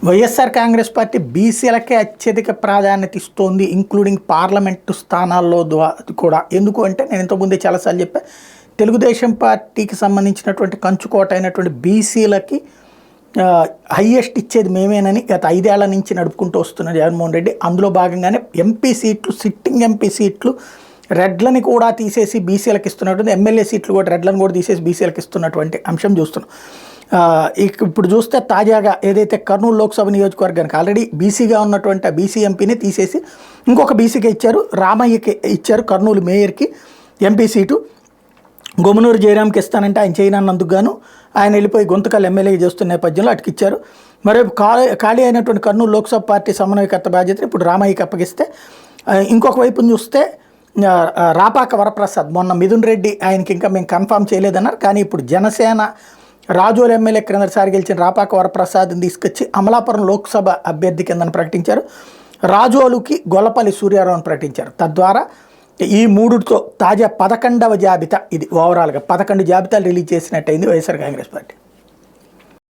YSR Congress party బీసీలకే అత్యధిక ప్రాధాన్యత ఇస్తోంది, ఇంక్లూడింగ్ పార్లమెంటు స్థానాల్లో కూడా. ఎందుకు అంటే నేను ఇంతకుముందే చాలాసార్లు చెప్పా, తెలుగుదేశం పార్టీకి సంబంధించినటువంటి కంచుకోట అయినటువంటి బీసీలకి హయ్యెస్ట్ ఇచ్చేది మేమేనని గత 5 ఏళ్ల నుంచి నడుపుకుంటూ వస్తున్న జగన్మోహన్ రెడ్డి. అందులో భాగంగానే ఎంపీ సీట్లు, సిట్టింగ్ ఎంపీ సీట్లు రెడ్లని కూడా తీసేసి బీసీలకు ఇస్తున్నటువంటి, ఎమ్మెల్యే సీట్లు కూడా రెడ్లను కూడా తీసేసి బీసీలకు ఇస్తున్నటువంటి అంశం చూస్తున్నాం. ఇప్పుడు చూస్తే తాజాగా ఏదైతే కర్నూలు లోక్సభ నియోజకవర్గానికి ఆల్రెడీ బీసీగా ఉన్నటువంటి ఆ బీసీ ఎంపీని తీసేసి ఇంకొక బీసీకి ఇచ్చారు, రామయ్యకి ఇచ్చారు కర్నూలు మేయర్కి ఎంపీ సీటు. గుమ్మనూరు జయరాంకి ఇస్తానంటే ఆయన చేయనందుకు గాను ఆయన వెళ్ళిపోయి గొంతుకల్ ఎమ్మెల్యే చేస్తున్న నేపథ్యంలో అటుకిచ్చారు. మరోవైపు ఖాళీ అయినటువంటి కర్నూలు లోక్సభ పార్టీ సమన్వయకర్త బాధ్యతను ఇప్పుడు రామయ్యకి అప్పగిస్తే, ఇంకొక వైపును చూస్తే రాపాక వరప్రసాద్, మొన్న మిథున్ రెడ్డి ఆయనకి ఇంకా మేము కన్ఫామ్ చేయలేదన్నారు, కానీ ఇప్పుడు జనసేన రాజోలు ఎమ్మెల్యే క్రిందసారి గెలిచిన రాపాక వరప్రసాద్ని తీసుకొచ్చి అమలాపురం లోక్సభ అభ్యర్థి కిందని ప్రకటించారు. రాజోలుకి గొల్లపల్లి సూర్యారావుని ప్రకటించారు. తద్వారా ఈ మూడుతో తాజా 11వ జాబితా ఇది. ఓవరాల్గా 11 జాబితాలు రిలీజ్ చేసినట్టయింది వైఎస్ఆర్ కాంగ్రెస్ పార్టీ.